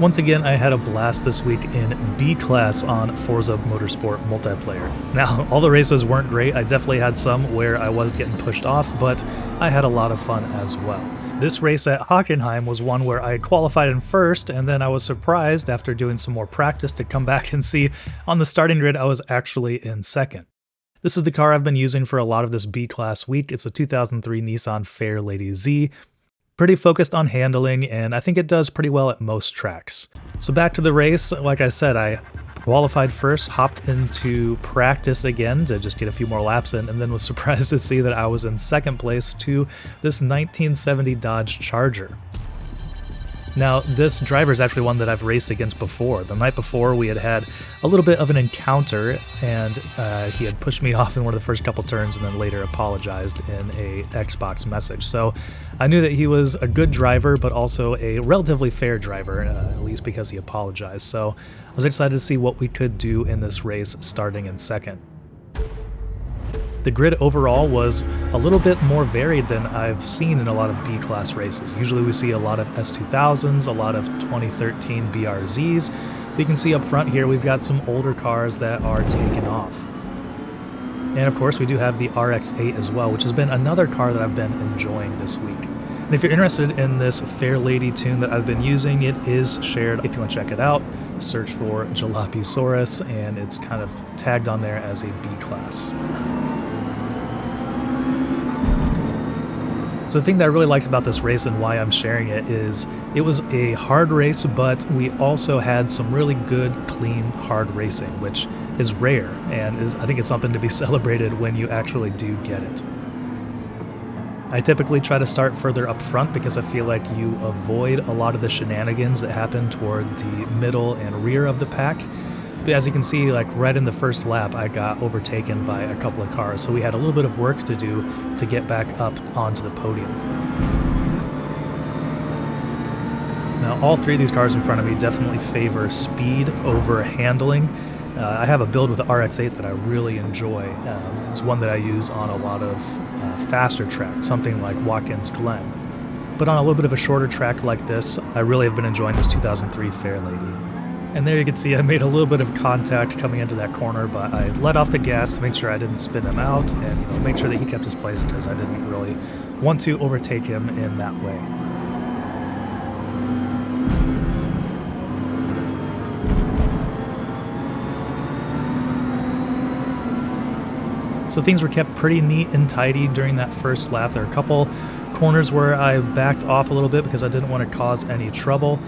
Once again, I had a blast this week in B-Class on Forza Motorsport Multiplayer. Now, all the races weren't great. I definitely had some where I was getting pushed off, but I had a lot of fun as well. This race at Hockenheim was one where I qualified in first, and then I was surprised after doing some more practice to come back and see on the starting grid I was actually in second. This is the car I've been using for a lot of this B-Class week. It's a 2003 Nissan Fairlady Z. Pretty focused on handling, and I think it does pretty well at most tracks. So back to the race, like I said, I qualified first, hopped into practice again to just get a few more laps in, and then was surprised to see that I was in second place to this 1970 Dodge Charger. Now, this driver is actually one that I've raced against before. The night before, we had a little bit of an encounter, and he had pushed me off in one of the first couple turns and then later apologized in a Xbox message. So I knew that he was a good driver, but also a relatively fair driver, at least because he apologized. So I was excited to see what we could do in this race starting in second. The grid overall was a little bit more varied than I've seen in a lot of B-Class races. Usually we see a lot of S2000s, a lot of 2013 BRZs. But you can see up front here we've got some older cars that are taken off. And of course we do have the RX-8 as well, which has been another car that I've been enjoying this week. And if you're interested in this Fairlady tune that I've been using, it is shared. If you want to check it out, search for Jalapesaurus, and it's kind of tagged on there as a B-Class. So the thing that I really liked about this race and why I'm sharing it is it was a hard race, but we also had some really good, clean, hard racing, which is rare, and I think it's something to be celebrated when you actually do get it. I typically try to start further up front because I feel like you avoid a lot of the shenanigans that happen toward the middle and rear of the pack. But as you can see, like right in the first lap, I got overtaken by a couple of cars, so we had a little bit of work to do to get back up onto the podium. Now, all three of these cars in front of me definitely favor speed over handling. I have a build with the RX-8 that I really enjoy. It's one that I use on a lot of faster tracks, something like Watkins Glen. But on a little bit of a shorter track like this, I really have been enjoying this 2003 Fairlady. And there you can see I made a little bit of contact coming into that corner, but I let off the gas to make sure I didn't spin him out and make sure that he kept his place because I didn't really want to overtake him in that way. So things were kept pretty neat and tidy during that first lap. There are a couple corners where I backed off a little bit because I didn't want to cause any trouble.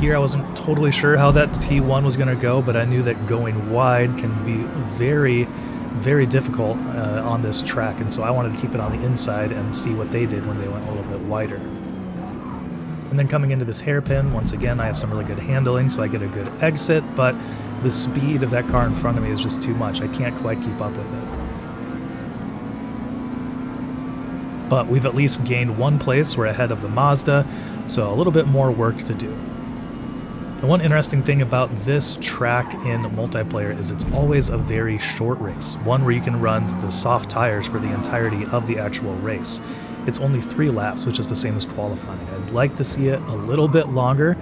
Here I wasn't totally sure how that T1 was going to go, but I knew that going wide can be very, very difficult on this track, and so I wanted to keep it on the inside and see what they did when they went a little bit wider. And then coming into this hairpin, once again I have some really good handling, so I get a good exit, but the speed of that car in front of me is just too much. I can't quite keep up with it. But we've at least gained one place. We're ahead of the Mazda, so a little bit more work to do. And one interesting thing about this track in multiplayer is it's always a very short race, one where you can run the soft tires for the entirety of the actual race. It's only 3 laps, which is the same as qualifying. I'd like to see it a little bit longer,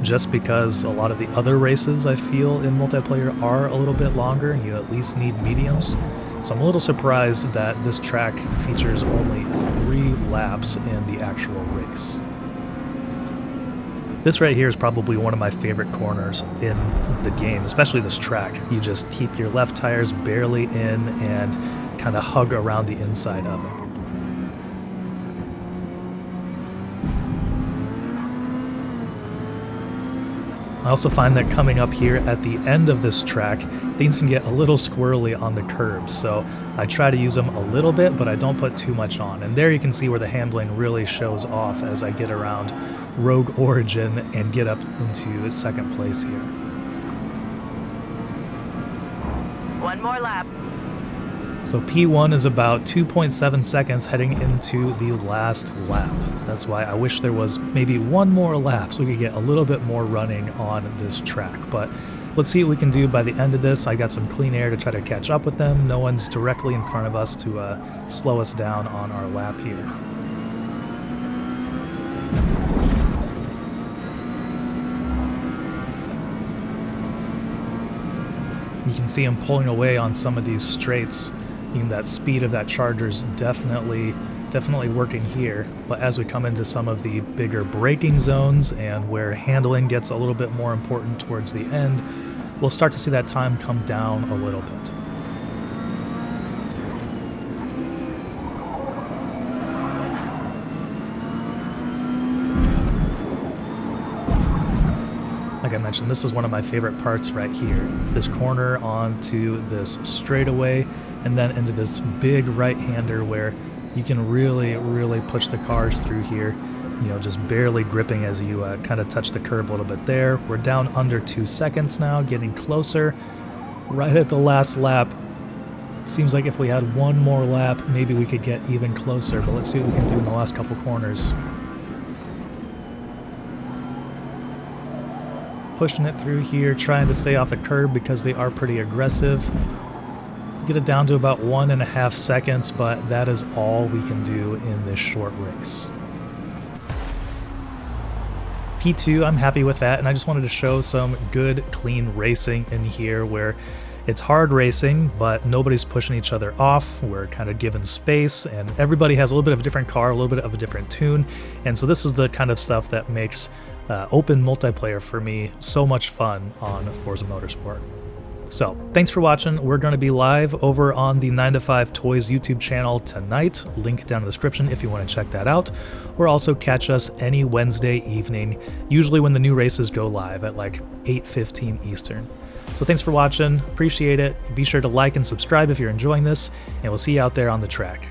just because a lot of the other races I feel in multiplayer are a little bit longer, and you at least need mediums. So I'm a little surprised that this track features only 3 laps in the actual race. This right here is probably one of my favorite corners in the game, especially this track. You just keep your left tires barely in and kind of hug around the inside of it. I also find that coming up here at the end of this track, things can get a little squirrely on the curbs, so I try to use them a little bit, but I don't put too much on. And there you can see where the handling really shows off as I get around Rogue Origin and get up into second place here. One more lap. So P1 is about 2.7 seconds heading into the last lap. That's why I wish there was maybe one more lap so we could get a little bit more running on this track. But let's see what we can do by the end of this. I got some clean air to try to catch up with them. No one's directly in front of us to slow us down on our lap here. You can see him pulling away on some of these straights. That speed of that Charger's definitely working here. But as we come into some of the bigger braking zones and where handling gets a little bit more important towards the end, we'll start to see that time come down a little bit. Like I mentioned, this is one of my favorite parts right here. This corner onto this straightaway and then into this big right-hander where you can really push the cars through here, just barely gripping as you kind of touch the curb a little bit there. We're down under 2 seconds now, getting closer. Right at the last lap. Seems like if we had one more lap, maybe we could get even closer, but let's see what we can do in the last couple corners. Pushing it through here, trying to stay off the curb because they are pretty aggressive. Get it down to about 1.5 seconds, but that is all we can do in this short race. P2, I'm happy with that, and I just wanted to show some good, clean racing in here where it's hard racing, but nobody's pushing each other off. We're kind of given space, and everybody has a little bit of a different car, a little bit of a different tune, and so this is the kind of stuff that makes open multiplayer for me so much fun on Forza Motorsport. So, thanks for watching. We're going to be live over on the 9to5 Toys YouTube channel tonight. Link down in the description if you want to check that out. Or also catch us any Wednesday evening, usually when the new races go live at like 8:15 Eastern. So thanks for watching. Appreciate it. Be sure to like and subscribe if you're enjoying this, and we'll see you out there on the track.